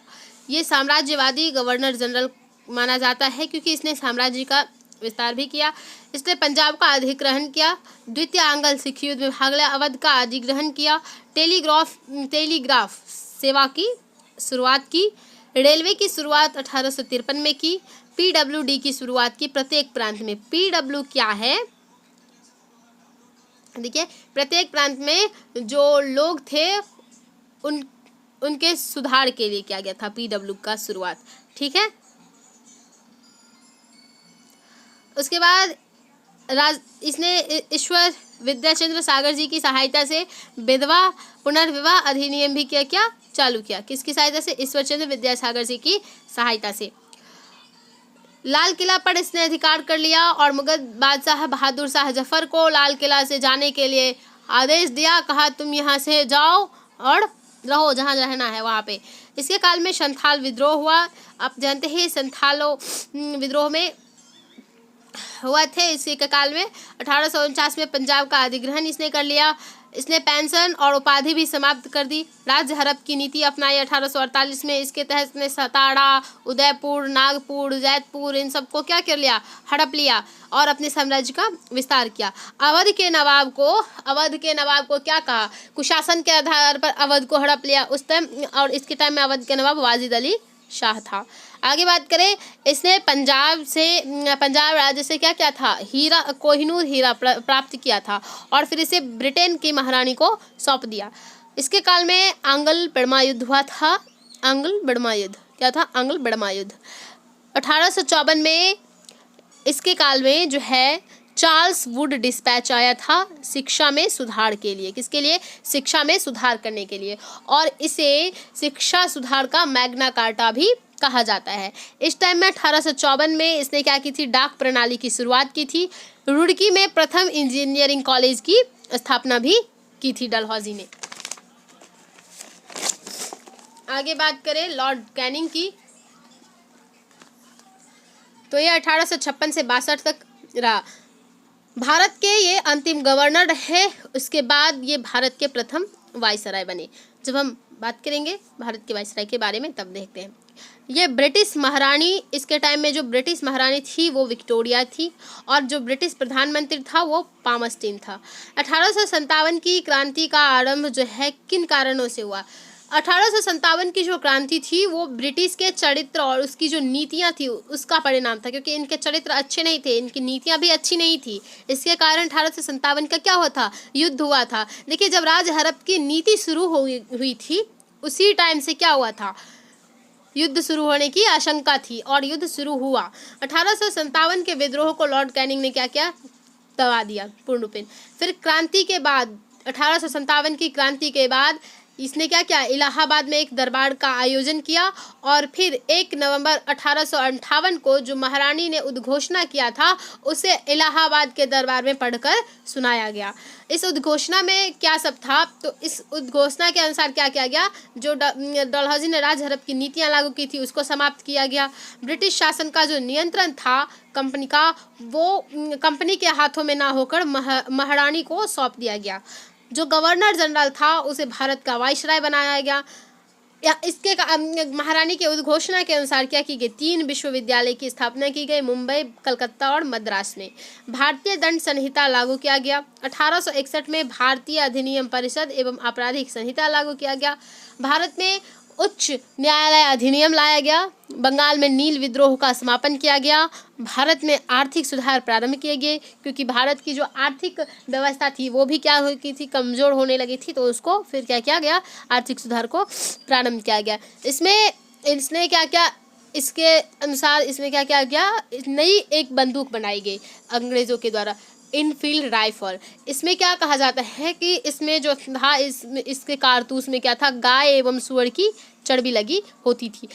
ये साम्राज्यवादी गवर्नर जनरल माना जाता है क्योंकि इसने साम्राज्य का विस्तार भी किया। इसने पंजाब का अधिग्रहण किया, द्वितीय आंग्ल सिख युद्ध में भाग लिया, अवध का अधिग्रहण किया, टेलीग्राफ सेवा की शुरुआत की, रेलवे की शुरुआत 1853 में की, पीडब्ल्यूडी की शुरुआत की प्रत्येक प्रांत में। पीडब्ल्यू क्या है? देखिए, प्रत्येक प्रांत में जो लोग थे उनके सुधार के लिए किया गया था पीडब्ल्यू का शुरुआत। ठीक है। उसके बाद इसने ईश्वर विद्याचंद्र सागर जी की सहायता से विधवा पुनर्विवाह अधिनियम भी क्या चालू किया। किसकी सहायता से? ईश्वरचंद्र विद्यासागर जी की सहायता से। लाल किला पर इसने अधिकार कर लिया और मुगल बादशाह बहादुर शाह जफर को लाल किला से जाने के लिए आदेश दिया। कहा तुम यहाँ से जाओ और रहो जहाँ रहना है वहाँ पे। इसके काल में संथाल विद्रोह हुआ। आप जानते हैं संथालों विद्रोह में हुआ थे। इसी के काल में 1849 में पंजाब का अधिग्रहण इसने कर लिया। इसने पेंशन और उपाधि भी समाप्त कर दी। राज्य हड़प की नीति अपनाई 1848 में। इसके तहत इसने सताड़ा, उदयपुर, नागपुर, जैतपुर इन सबको क्या कर लिया? हड़प लिया और अपने साम्राज्य का विस्तार किया। अवध के नवाब को क्या कहा? कुशासन के आधार पर अवध को हड़प लिया उस टाइम, और इसके टाइम में अवध के नवाब वाजिद अली शाह था। आगे बात करें, इसने पंजाब राज्य से क्या था? कोहिनूर हीरा प्राप्त किया था और फिर इसे ब्रिटेन की महारानी को सौंप दिया। इसके काल में आंग्ल बर्मा युद्ध हुआ था। आंग्ल बर्मा युद्ध क्या था? आंग्ल बर्मा युद्ध 1854 में। इसके काल में जो है चार्ल्स वुड डिस्पैच आया था शिक्षा में सुधार के लिए। किसके लिए? शिक्षा में सुधार करने के लिए, और इसे शिक्षा सुधार का मैग्ना कार्टा भी कहा जाता है। इस टाइम में 1854 में इसने क्या की थी? डाक प्रणाली की शुरुआत की थी। रुड़की में प्रथम इंजीनियरिंग कॉलेज की स्थापना भी की थी डलहौजी ने। आगे बात करें लॉर्ड कैनिंग की, तो ये 1856 से 62 तक रहा। भारत के ये अंतिम गवर्नर है। उसके बाद ये भारत के प्रथम वायसराय बने। जब हम बात करेंगे भारत के वायसराय के बारे में तब देखते हैं। ये ब्रिटिश महारानी, इसके टाइम में जो ब्रिटिश महारानी थी वो विक्टोरिया थी, और जो ब्रिटिश प्रधानमंत्री था वो पामस्टीन था। 1857 की क्रांति का आरंभ जो है किन कारणों से हुआ? 1857 की जो क्रांति थी वो ब्रिटिश के चरित्र और उसकी जो नीतियां थी उसका परिणाम था, क्योंकि इनके चरित्र अच्छे नहीं थे, इनकी नीतियां भी अच्छी नहीं थी। इसके कारण 1857 का क्या हुआ था? युद्ध हुआ था। देखिए, जब राज हड़प की नीति शुरू हुई थी उसी टाइम से क्या हुआ था? युद्ध शुरू होने की आशंका थी और युद्ध शुरू हुआ। 1857 के विद्रोह को लॉर्ड कैनिंग ने क्या किया? दबा दिया पूर्ण रूपेण। फिर क्रांति के बाद 1857 की क्रांति के बाद इसने क्या किया? इलाहाबाद में एक दरबार का आयोजन किया और फिर 1 नवंबर 1858 को जो महारानी ने उद्घोषणा किया था उसे इलाहाबाद के दरबार में पढ़कर सुनाया गया। इस उद्घोषणा में क्या सब था? तो इस उद्घोषणा के अनुसार क्या किया गया? जो डलहौजी ने राज हड़प की नीतियां लागू की थी उसको समाप्त किया गया। ब्रिटिश शासन का जो नियंत्रण था कंपनी का, वो कंपनी के हाथों में ना होकर महारानी को सौंप दिया गया। जो गवर्नर जनरल था उसे भारत का वाइसराय बनाया गया। इसके महारानी के उद्घोषणा के अनुसार क्या की गई? 3 विश्वविद्यालय की स्थापना की गई, मुंबई, कलकत्ता और मद्रास में। भारतीय दंड संहिता लागू किया गया। 1861 में भारतीय अधिनियम परिषद एवं आपराधिक संहिता लागू किया गया। भारत में उच्च न्यायालय अधिनियम लाया गया। बंगाल में नील विद्रोह का समापन किया गया। भारत में आर्थिक सुधार प्रारंभ किए गए, क्योंकि भारत की जो आर्थिक व्यवस्था थी वो भी क्या हो गई थी? कमजोर होने लगी थी, तो उसको फिर क्या किया गया? आर्थिक सुधार को प्रारंभ किया गया। इसमें इसने क्या किया? इसके अनुसार इसमें क्या किया गया, नई एक बंदूक बनाई गई अंग्रेज़ों के द्वारा, इनफील्ड राइफल। इसमें क्या कहा जाता है कि इसमें जो था इसके कारतूस में क्या था, गाय एवं सूअर की चर्बी लगी होती थी।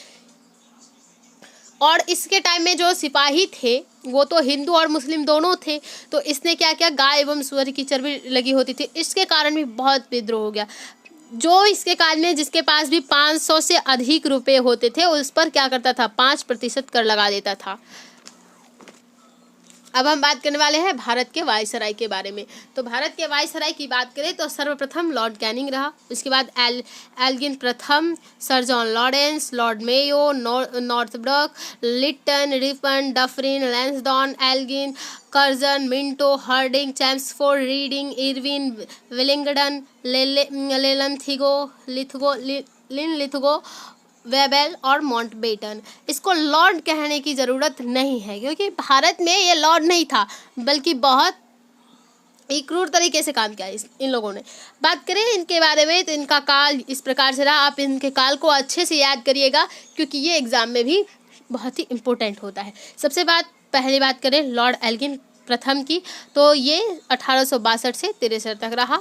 और इसके टाइम में जो सिपाही थे वो तो हिंदू और मुस्लिम दोनों थे, तो इसने क्या किया, गाय एवं सूअर की चर्बी लगी होती थी, इसके कारण भी बहुत विद्रोह हो गया। जो इसके कारण में जिसके पास भी 500 से अधिक रुपए होते थे उस पर क्या करता था, 5% कर लगा देता था। अब हम बात करने वाले हैं भारत के वायसराय के बारे में। तो भारत के वायसराय की बात करें तो सर्वप्रथम लॉर्ड कैनिंग रहा, उसके बाद एल्गिन प्रथम, sir John Lawrence, Lord Mayo, Northbrook, Lytton, Ripon, Dufferin, Lansdowne, Elgin, Curzon, Minto, Hardinge, Chelmsford, Reading, Irwin, Willingdon, Linlithgow, Wavell और माउंटबेटन। इसको लॉर्ड कहने की ज़रूरत नहीं है क्योंकि भारत में ये लॉर्ड नहीं था, बल्कि बहुत ही क्रूर तरीके से काम किया इन लोगों ने। बात करें इनके बारे में तो इनका काल इस प्रकार से रहा। आप इनके काल को अच्छे से याद करिएगा क्योंकि ये एग्ज़ाम में भी बहुत ही इम्पोर्टेंट होता है। पहली बात करें लॉर्ड एल्गिन प्रथम की, तो ये 1862 से 63 तक रहा।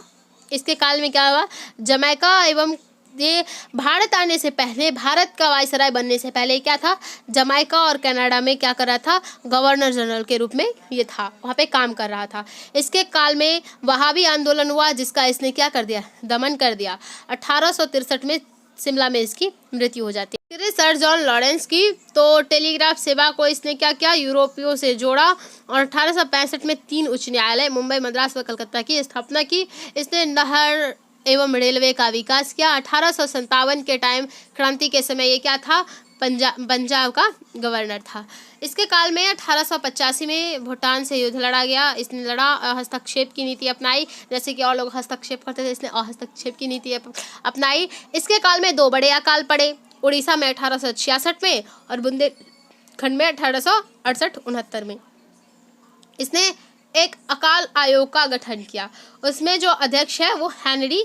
इसके काल में क्या हुआ, जमैका एवं ये भारत आने से पहले, भारत का वायसराय बनने से पहले क्या था, जमैका और कनाडा में क्या कर रहा था, गवर्नर जनरल के रूप में ये था, वहाँ पे काम कर रहा था। इसके काल में वहाबी आंदोलन हुआ जिसका इसने क्या कर दिया, दमन कर दिया। 1863 में शिमला में इसकी मृत्यु हो जाती है। फिर सर जॉन लॉरेंस की, तो टेलीग्राफ सेवा को इसने क्या किया, यूरोपियों से जोड़ा और 1865 में 3 उच्च न्यायालय मुंबई, मद्रास व कलकत्ता की स्थापना की। इसने नहर एवं रेलवे का विकास किया। 1857 के टाइम क्रांति के समय ये क्या था, पंजाब का गवर्नर था। इसके काल में 1885 में भूटान से युद्ध लड़ा गया। इसने हस्तक्षेप की नीति अपनाई, जैसे कि और लोग हस्तक्षेप करते थे, इसने हस्तक्षेप की नीति अपनाई। इसके काल में 2 बड़े अकाल पड़े, उड़ीसा में 1866 में और बुंदेलखंड में 1868-69 में। इसने एक अकाल आयोग का गठन किया, उसमें जो अध्यक्ष है वो हेनरी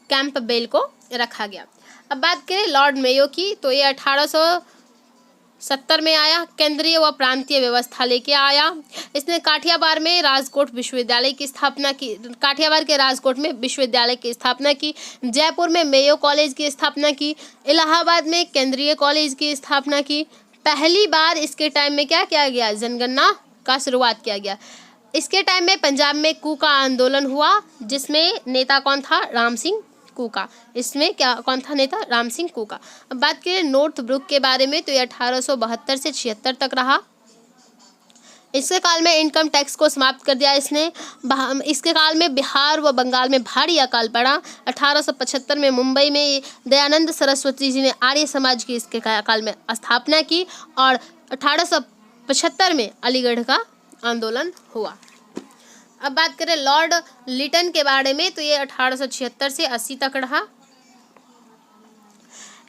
कैंपबेल को रखा गया। अब बात करें लॉर्ड मेयो की, तो ये 1870 में आया, केंद्रीय व प्रांतीय व्यवस्था लेके आया। इसने काठियावाड़ में राजकोट विश्वविद्यालय की स्थापना की, काठियावाड़ के राजकोट में विश्वविद्यालय की स्थापना की, जयपुर में मेयो कॉलेज की स्थापना की, इलाहाबाद में केंद्रीय कॉलेज की स्थापना की। पहली बार इसके टाइम में क्या किया गया, जनगणना का शुरुआत किया गया। इसके टाइम में पंजाब में कूका आंदोलन हुआ जिसमें नेता कौन था, राम सिंह कूका। इसमें क्या कौन था नेता, राम सिंह कूका। अब बात करें नॉर्थब्रुक के बारे में, तो ये 1872 से 76 तक रहा। इसके काल में इनकम टैक्स को समाप्त कर दिया इसने। इसके काल में बिहार व बंगाल में भारी अकाल पड़ा। 1875 में मुंबई में दयानंद सरस्वती जी ने आर्य समाज की इसके काल में स्थापना की और 1875 में अलीगढ़ का आंदोलन हुआ। अब बात करें लॉर्ड लिटन के बारे में, तो ये 1876 से 80 तक रहा।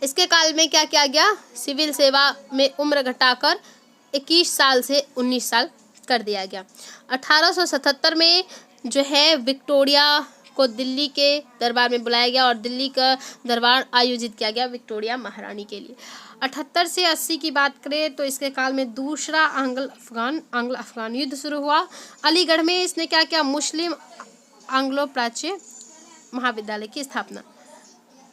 इसके काल में क्या किया गया, सिविल सेवा में उम्र घटाकर 21 साल से 19 साल कर दिया गया। 1877 में जो है विक्टोरिया को दिल्ली के दरबार में बुलाया गया और दिल्ली का दरबार आयोजित किया गया विक्टोरिया महारानी के लिए। 78 से 80 की बात करें तो इसके काल में दूसरा आंग्ल अफगान युद्ध शुरू हुआ। अलीगढ़ में इसने क्या किया, मुस्लिम आंग्लो प्राच्य महाविद्यालय की स्थापना।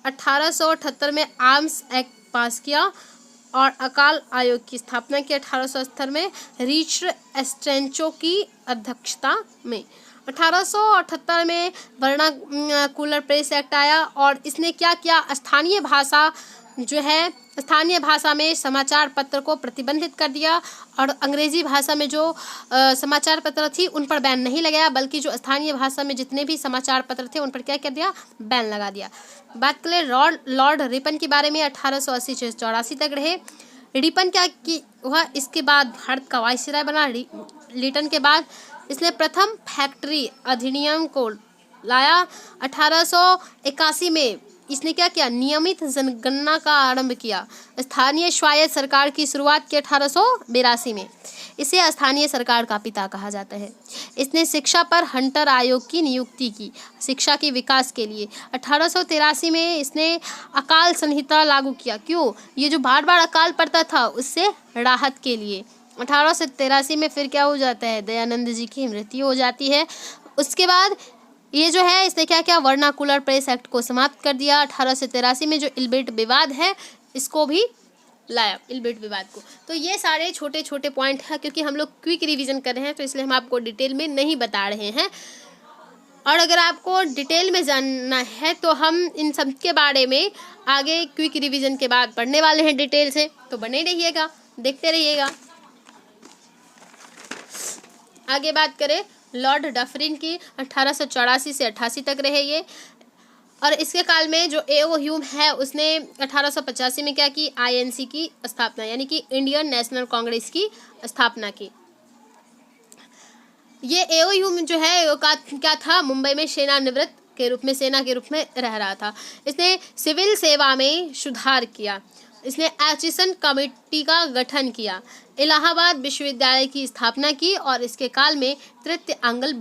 1878 में आर्म्स एक्ट पास किया और अकाल आयोग की स्थापना की। 1870 में रिचर्ड एस्टेंचो की अध्यक्षता में। 1878 में वर्नाकुलर प्रेस एक्ट आया और इसने क्या किया, स्थानीय भाषा में समाचार पत्र को प्रतिबंधित कर दिया और अंग्रेजी भाषा में जो समाचार पत्र थी उन पर बैन नहीं लगाया, बल्कि जो स्थानीय भाषा में जितने भी समाचार पत्र थे उन पर क्या कर दिया, बैन लगा दिया। बात करें लॉर्ड रिपन के बारे में, 1880 से 84 तक रहे। रिपन क्या की हुआ, इसके बाद भारत का वायसराय बना। लिटन के बाद इसने प्रथम फैक्ट्री अधिनियम को लाया। 1881 में इसने क्या किया, नियमित जनगणना का आरंभ किया। स्थानीय स्वायत्त सरकार की शुरुआत की 1882 में। इसे स्थानीय सरकार का पिता कहा जाता है। इसने शिक्षा पर हंटर आयोग की नियुक्ति की शिक्षा के विकास के लिए। 1883 में इसने अकाल संहिता लागू किया। क्यों, ये जो बार बार अकाल पड़ता था उससे राहत के लिए। 1883 में फिर क्या हो जाता है, दयानंद जी की मृत्यु हो जाती है। उसके बाद ये जो है इसने क्या किया, वर्नाकुलर प्रेस एक्ट को समाप्त कर दिया। 1883 में जो इल्बिट विवाद है इसको भी लाया, इल्बिट विवाद को। तो ये सारे छोटे छोटे पॉइंट हैं, क्योंकि हम लोग क्विक रिवीजन कर रहे हैं तो इसलिए हम आपको डिटेल में नहीं बता रहे हैं। और अगर आपको डिटेल में जानना है तो हम इन सब के बारे में आगे क्विक रिवीजन के बाद पढ़ने वाले हैं डिटेल से, तो बने रहिएगा, देखते रहिएगा। आगे बात करें लॉर्ड डफरिन की, 1884 से 88 तक रहे ये। और इसके काल में जो ए.ओ. ह्यूम है उसने 1885 में क्या की, आईएनसी की स्थापना यानी कि इंडियन नेशनल कांग्रेस की स्थापना की। ये ए.ओ. ह्यूम जो है क्या था, मुंबई में सेनानिवृत्त के रूप में, सेना के रूप में रह रहा था। इसने सिविल सेवा में सुधार किया। इसने एचिसन कमेटी का गठन किया। इलाहाबाद विश्वविद्यालय की स्थापना की और इसके काल में तृतीय आंग्ल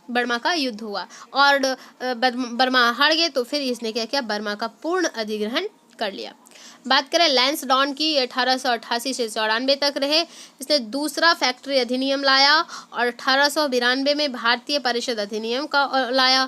बर्मा का युद्ध हुआ और बर्मा हार गए, तो फिर इसने क्या किया, बर्मा का पूर्ण अधिग्रहण कर लिया। बात करें लैंसडॉन की, 1888 से 94 तक रहे। इसने दूसरा फैक्ट्री अधिनियम लाया और 1892 में भारतीय परिषद अधिनियम का लाया।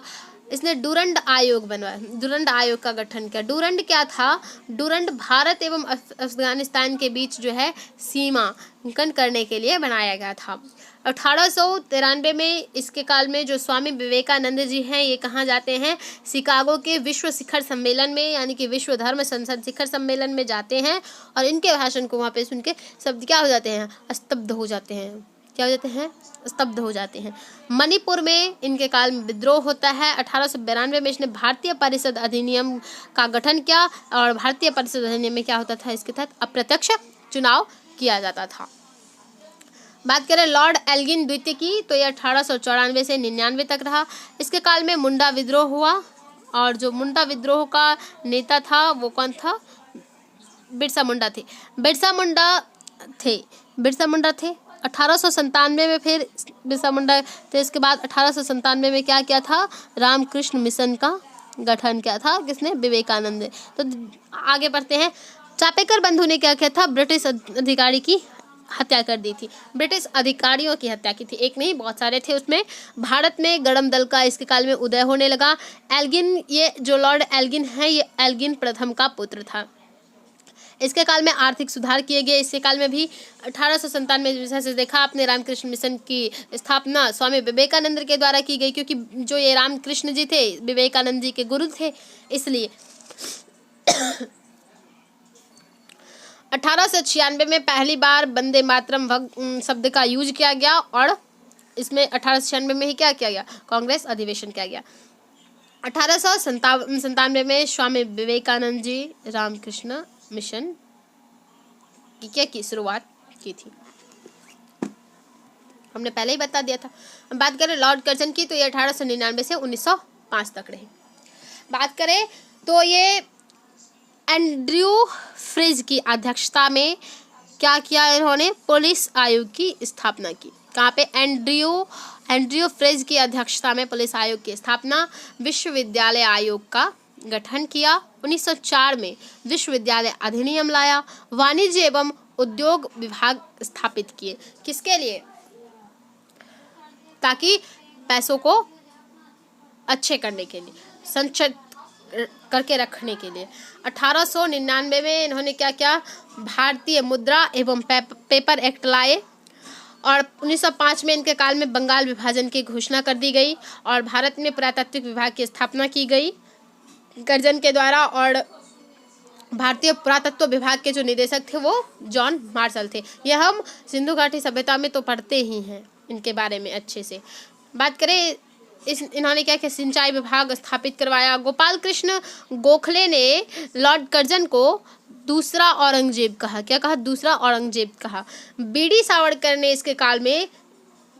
इसने डूरंड आयोग बनवाया, डूरंड आयोग का गठन किया। डूरंड क्या था, डूरंड भारत एवं अफगानिस्तान के बीच जो है सीमांकन करने के लिए बनाया गया था। 1893 में इसके काल में जो स्वामी विवेकानंद जी हैं ये कहाँ जाते हैं, शिकागो के विश्व शिखर सम्मेलन में यानी कि विश्व धर्म संसद शिखर सम्मेलन में जाते हैं और इनके भाषण को वहाँ पे सुन के शब्द क्या हो जाते हैं, स्तब्ध हो जाते हैं। क्या हो जाते हैं, स्तब्ध हो जाते हैं। मणिपुर में इनके काल में विद्रोह होता है। 1892 में इसने भारतीय परिषद अधिनियम का गठन किया और भारतीय परिषद अधिनियम में क्या होता था, इसके तहत अप्रत्यक्ष चुनाव किया जाता था। बात करें लॉर्ड एल्गिन द्वितीय की, तो ये 1894 से 99 तक रहा। इसके काल में मुंडा विद्रोह हुआ और जो मुंडा विद्रोह का नेता था वो कौन था, बिरसा मुंडा थे। बिरसा मुंडा थे 1897 में फिर बिरसा मुंडा थे। इसके बाद 1897 में क्या किया था, रामकृष्ण मिशन का गठन किया था, किसने, विवेकानंद। तो आगे बढ़ते हैं। चापेकर बंधु ने क्या किया था, ब्रिटिश अधिकारी की हत्या कर दी थी, ब्रिटिश अधिकारियों की हत्या की थी, एक नहीं बहुत सारे थे उसमें। भारत में गरम दल का इसके काल में उदय होने लगा। एल्गिन, ये जो लॉर्ड एल्गिन है ये एल्गिन प्रथम का पुत्र था। इसके काल में आर्थिक सुधार किए गए। इसके काल में भी 1897 में जैसे देखा आपने रामकृष्ण मिशन की स्थापना स्वामी विवेकानंद के द्वारा की गई, क्योंकि जो ये रामकृष्ण जी थे विवेकानंद जी के गुरु थे, इसलिए 1896 में पहली बार वंदे मातरम शब्द का यूज किया गया और इसमें 1896 में ही क्या किया गया, कांग्रेस अधिवेशन किया गया। 1897 में स्वामी विवेकानंद जी रामकृष्ण मिशन की क्या की शुरुआत की थी, हमने पहले ही बता दिया था। बात करें लॉर्ड कर्जन की, तो ये 1899 से 1905 तक रहे। बात करें तो ये एंड्रयू फ्रिज की अध्यक्षता में क्या किया इन्होंने, पुलिस आयोग की स्थापना की। कहाँ पे, एंड्रयू फ्रिज की अध्यक्षता में पुलिस आयोग की स्थापना। विश्वविद्यालय आयोग का गठन किया। 1904 में विश्वविद्यालय अधिनियम लाया। वाणिज्य एवं उद्योग विभाग स्थापित किए, किसके लिए, ताकि पैसों को अच्छे करने के लिए, संचित करके रखने के लिए। 1899 में इन्होंने क्या किया, भारतीय मुद्रा एवं पेपर एक्ट लाए और 1905 में इनके काल में बंगाल विभाजन की घोषणा कर दी गई और भारत में पुरातात्विक विभाग की स्थापना की गई कर्जन के द्वारा। और भारतीय पुरातत्व विभाग के जो निदेशक थे वो जॉन मार्शल थे। यह हम सिंधु घाटी सभ्यता में तो पढ़ते ही हैं इनके बारे में अच्छे से। बात करें इन्होंने क्या किया, सिंचाई विभाग स्थापित करवाया। गोपाल कृष्ण गोखले ने लॉर्ड कर्जन को दूसरा औरंगजेब कहा। क्या कहा, दूसरा औरंगजेब कहा। बीडी सावरकर ने इसके काल में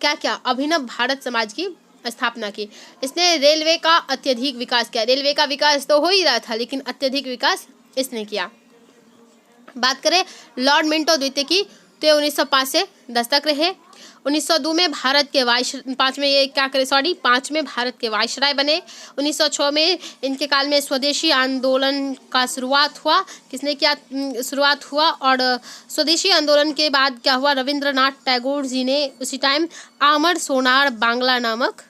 क्या किया, अभिनव भारत समाज की स्थापना की। इसने रेलवे का अत्यधिक विकास किया। रेलवे का विकास तो हो ही रहा था, लेकिन अत्यधिक विकास इसने किया। बात करें लॉर्ड मिंटो द्वितीय की, तो 1905 से दस्तक रहे। 1902 में भारत के पाँचवें भारत के वायसराय बने। 1906 में इनके काल में स्वदेशी आंदोलन का शुरुआत हुआ। किसने किया शुरुआत हुआ? और स्वदेशी आंदोलन के बाद क्या हुआ? रविंद्रनाथ टैगोर जी ने उसी टाइम आमर सोनार बांग्ला नामक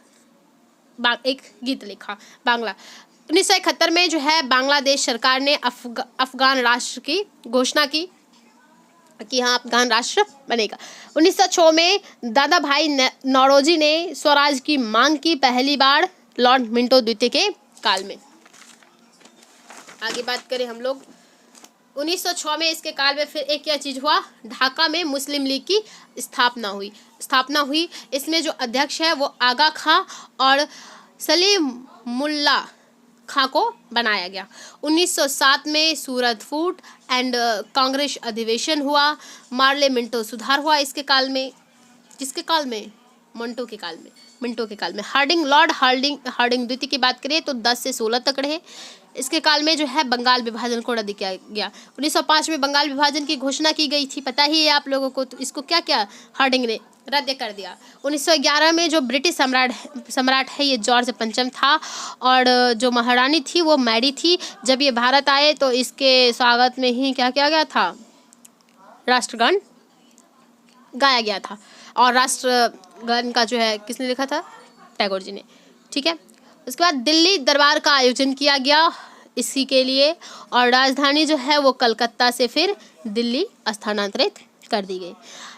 एक गीत लिखा, बांग्ला। 1971 में जो है बांग्लादेश सरकार ने अफगान राष्ट्र की घोषणा की कि हाँ अफगान राष्ट्र बनेगा। 1906 में दादा भाई नौरोजी ने स्वराज की मांग की, पहली बार लॉर्ड मिंटो द्वितीय के काल में। आगे बात करें हम लोग 1906 में इसके काल में फिर एक क्या चीज हुआ? ढाका में मुस्लिम लीग की स्थापना हुई। इसमें जो अध्यक्ष है वो आगा खां और सलीमुल्लाह खां को बनाया गया। 1907 में सूरत फूट एंड कांग्रेस अधिवेशन हुआ। मार्ले मिंटो सुधार हुआ इसके काल में। किसके काल में? मिंटो के काल में। लॉर्ड हार्डिंग द्वितीय की बात करें तो 10 से 16 तक रहे। इसके काल में जो है बंगाल विभाजन को रद्द किया गया। 1905 में बंगाल विभाजन की घोषणा की गई थी, पता ही है आप लोगों को। तो इसको क्या हार्डिंग ने रद्द कर दिया। 1911 में जो ब्रिटिश सम्राट है ये जॉर्ज पंचम था, और जो महारानी थी वो मैरी थी। जब ये भारत आए तो इसके स्वागत में ही क्या किया गया था? राष्ट्रगान गाया गया था। और राष्ट्रगान का जो है किसने लिखा था? टैगोर जी ने। ठीक है। उसके बाद दिल्ली दरबार का आयोजन किया गया इसी के लिए, और राजधानी जो है वो कलकत्ता से फिर दिल्ली स्थानांतरित कर दी गई।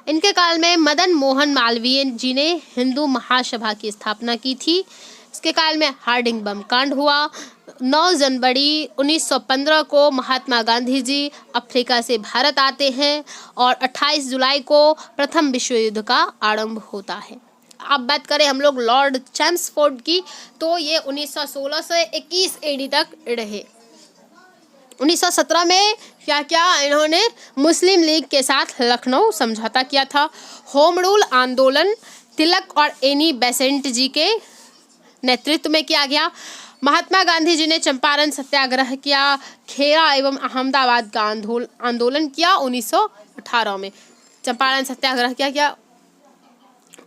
इनके काल में मदन मोहन मालवीय जी ने हिंदू महासभा की स्थापना की थी। इसके काल में हार्डिंग बम कांड हुआ। 9 जनवरी 1915 को महात्मा गांधी जी अफ्रीका से भारत आते हैं, और 28 जुलाई को प्रथम विश्व युद्ध का आरंभ होता है। अब बात करें हम लोग लॉर्ड चैम्सफोर्ड की, तो ये 1916 से 21 एडी तक रहे। 1917 में क्या इन्होंने मुस्लिम लीग के साथ लखनऊ समझौता किया था। होम रूल आंदोलन तिलक और एनी बेसेंट जी के नेतृत्व में किया गया। महात्मा गांधी जी ने चंपारण सत्याग्रह किया। खेरा एवं अहमदाबाद का आंदोलन किया। 1918 में चंपारण सत्याग्रह किया।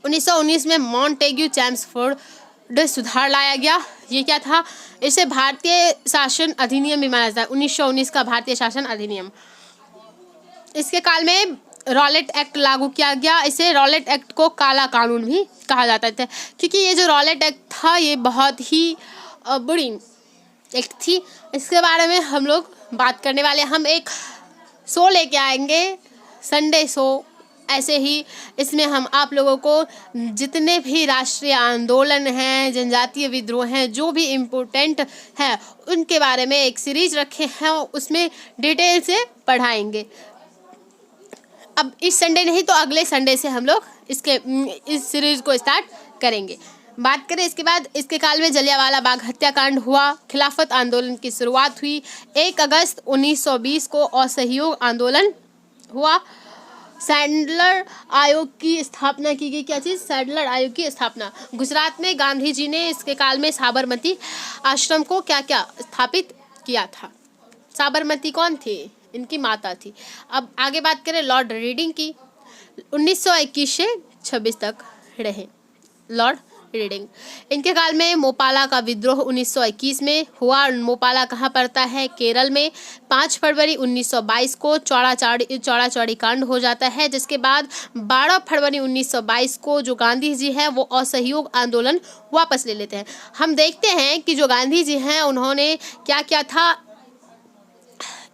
1919 में मॉन्टेग्यू चैम्सफोर्ड सुधार लाया गया। ये क्या था? इसे भारतीय शासन अधिनियम भी माना जाता है। 1919 का भारतीय शासन अधिनियम। इसके काल में रॉलेट एक्ट लागू किया गया। इसे रॉलेट एक्ट को काला कानून भी कहा जाता था, क्योंकि ये जो रॉलेट एक्ट था ये बहुत ही बुरी एक्ट थी। इसके बारे में हम लोग बात करने वाले। हम एक शो लेके आएंगे, संडे शो। ऐसे ही इसमें हम आप लोगों को जितने भी राष्ट्रीय आंदोलन हैं, जनजातीय विद्रोह हैं, जो भी इम्पोर्टेंट है उनके बारे में एक सीरीज रखे हैं, उसमें डिटेल से पढ़ाएंगे। अब इस संडे नहीं तो अगले संडे से हम लोग इस सीरीज को स्टार्ट करेंगे। बात करें इसके बाद, इसके काल में जलियांवाला बाग हत्याकांड हुआ। खिलाफत आंदोलन की शुरुआत हुई। 1 अगस्त 1920 को असहयोग आंदोलन हुआ। सैडलर आयोग की स्थापना की गई। क्या चीज़? सैडलर आयोग की स्थापना। गुजरात में गांधी जी ने इसके काल में साबरमती आश्रम को क्या स्थापित किया था। साबरमती कौन थी? इनकी माता थी। अब आगे बात करें लॉर्ड रीडिंग की। 1921 से 26 तक रहे लॉर्ड रीडिंग। इनके काल में मोपाला का विद्रोह 1921 में हुआ। मोपाला कहाँ पड़ता है? केरल में। 5 फरवरी 1922 को चौड़ा चौड़ी कांड हो जाता है, जिसके बाद 12 फरवरी 1922 को जो गांधी जी हैं वो असहयोग आंदोलन वापस ले लेते हैं। हम देखते हैं कि जो गांधी जी हैं उन्होंने क्या किया था।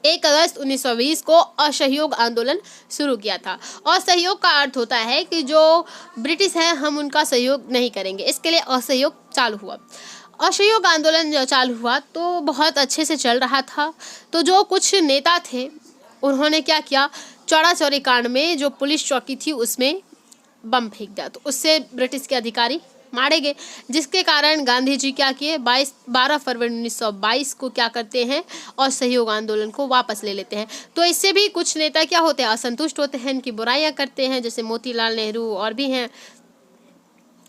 1 अगस्त 1920 को असहयोग आंदोलन शुरू किया था। असहयोग का अर्थ होता है कि जो ब्रिटिश हैं हम उनका सहयोग नहीं करेंगे, इसके लिए असहयोग चालू हुआ। असहयोग आंदोलन जो चालू हुआ तो बहुत अच्छे से चल रहा था। तो जो कुछ नेता थे उन्होंने क्या किया, चौड़ा चौड़ी कांड में जो पुलिस चौकी थी उसमें बम फेंक दिया, तो उससे ब्रिटिश के अधिकारी मारे गए, जिसके कारण गांधी जी क्या किए, 12 फरवरी 1922 को क्या करते हैं, और सहयोग आंदोलन को वापस ले लेते हैं। तो इससे भी कुछ नेता क्या होते हैं, असंतुष्ट होते हैं, इनकी बुराइयां करते हैं, जैसे मोतीलाल नेहरू और भी हैं।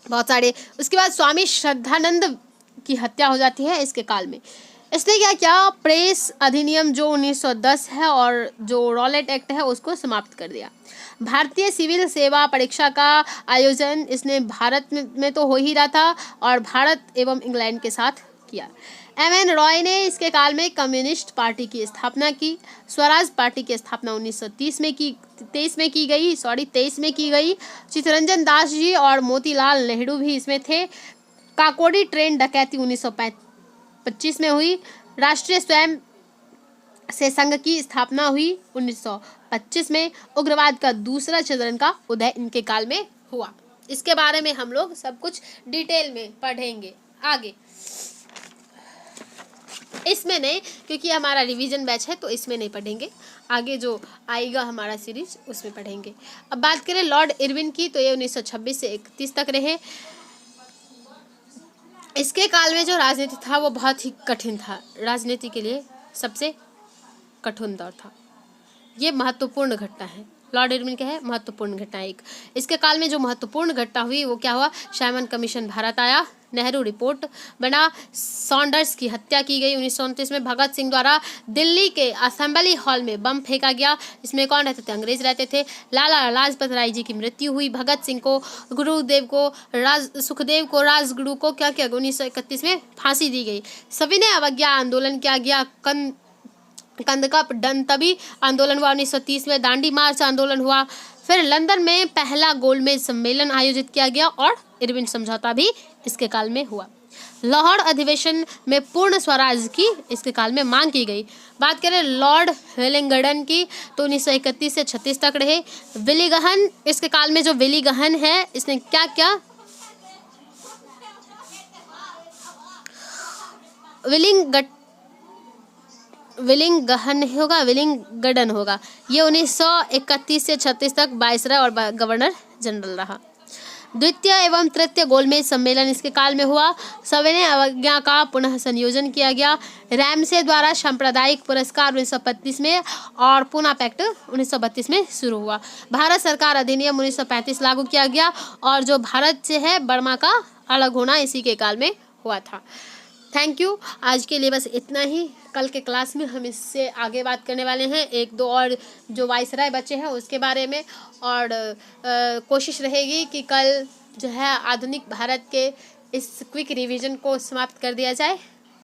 बहुत सारे। उसके बाद स्वामी श्रद्धानंद की हत्या हो जाती है इसके काल में। इसने क्या किया, प्रेस अधिनियम जो 1910 है और जो रॉलेट एक्ट है उसको समाप्त कर दिया। भारतीय सिविल सेवा परीक्षा का आयोजन इसने भारत में तो हो ही रहा था और भारत एवं इंग्लैंड के साथ किया। एम.एन. रॉय ने इसके काल में कम्युनिस्ट पार्टी की स्थापना की। स्वराज पार्टी की स्थापना 1923 में की गई। चित्तरंजन दास जी और मोतीलाल नेहरू भी इसमें थे। काकोरी ट्रेन डकैती 1925 में हुई। राष्ट्रीय स्वयं से संघ की स्थापना हुई 1925 में। उग्रवाद का दूसरा चरण का उदय इनके काल में हुआ। इसके बारे में हम लोग सब कुछ डिटेल में पढ़ेंगे आगे। इसमें नहीं, क्योंकि हमारा रिवीजन बैच है तो इसमें नहीं पढ़ेंगे, आगे जो आएगा हमारा सीरीज उसमें पढ़ेंगे। अब बात करें लॉर्ड इरविन की, तो ये 1926 से 31 तक रहे। इसके काल में जो राजनीति था वो बहुत ही कठिन था, राजनीति के लिए सबसे कठिन दौर था। ये महत्वपूर्ण घटना है। लॉर्ड इरविन क्या है, महत्वपूर्ण घटना एक। इसके काल में जो महत्वपूर्ण घटना हुई वो क्या हुआ, साइमन कमीशन भारत आया, नेहरू रिपोर्ट बना, सॉन्डर्स की हत्या की गई 1929 में। भगत सिंह द्वारा दिल्ली के असेंबली हॉल में बम फेंका गया। इसमें कौन रहते थे, अंग्रेज रहते थे। लाला लाजपत राय जी की मृत्यु हुई। भगत सिंह को, सुखदेव को, राजगुरु को क्या किया, 1931 में फांसी दी गई। सविनय अवज्ञा आंदोलन किया गया। कंद का तभी आंदोलन हुआ 1930 में। दांडी मार्च आंदोलन हुआ। फिर लंदन में पहला गोलमेज सम्मेलन आयोजित किया गया और इरविन समझौता भी इसके काल में हुआ। लाहौर अधिवेशन में पूर्ण स्वराज की इसके काल में मांग की गई। बात करें लॉर्ड वेलिंगडन की, तो 1931 से 36 तक रहे। विलिगहन, इसके काल में जो विलिगहन है इसने क्या किया, विलिंगडन होगा। ये 1931 से 36 तक वाइसराय और गवर्नर जनरल रहा। द्वितीय एवं तृतीय गोलमेज सम्मेलन इसके काल में हुआ। सविनय अवज्ञा का पुनः संयोजन किया गया। रैमसे द्वारा सांप्रदायिक पुरस्कार 1935 में और पूना पैक्ट 1932 में शुरू हुआ। भारत सरकार अधिनियम 1935 लागू किया गया और जो भारत से है बर्मा का अलग होना इसी के काल में हुआ था। Thank you. आज के लिए बस इतना ही। कल के क्लास में हम इससे आगे बात करने वाले हैं, एक दो और जो वाइसराय बचे हैं उसके बारे में, और कोशिश रहेगी कि कल जो है आधुनिक भारत के इस क्विक रिवीजन को समाप्त कर दिया जाए।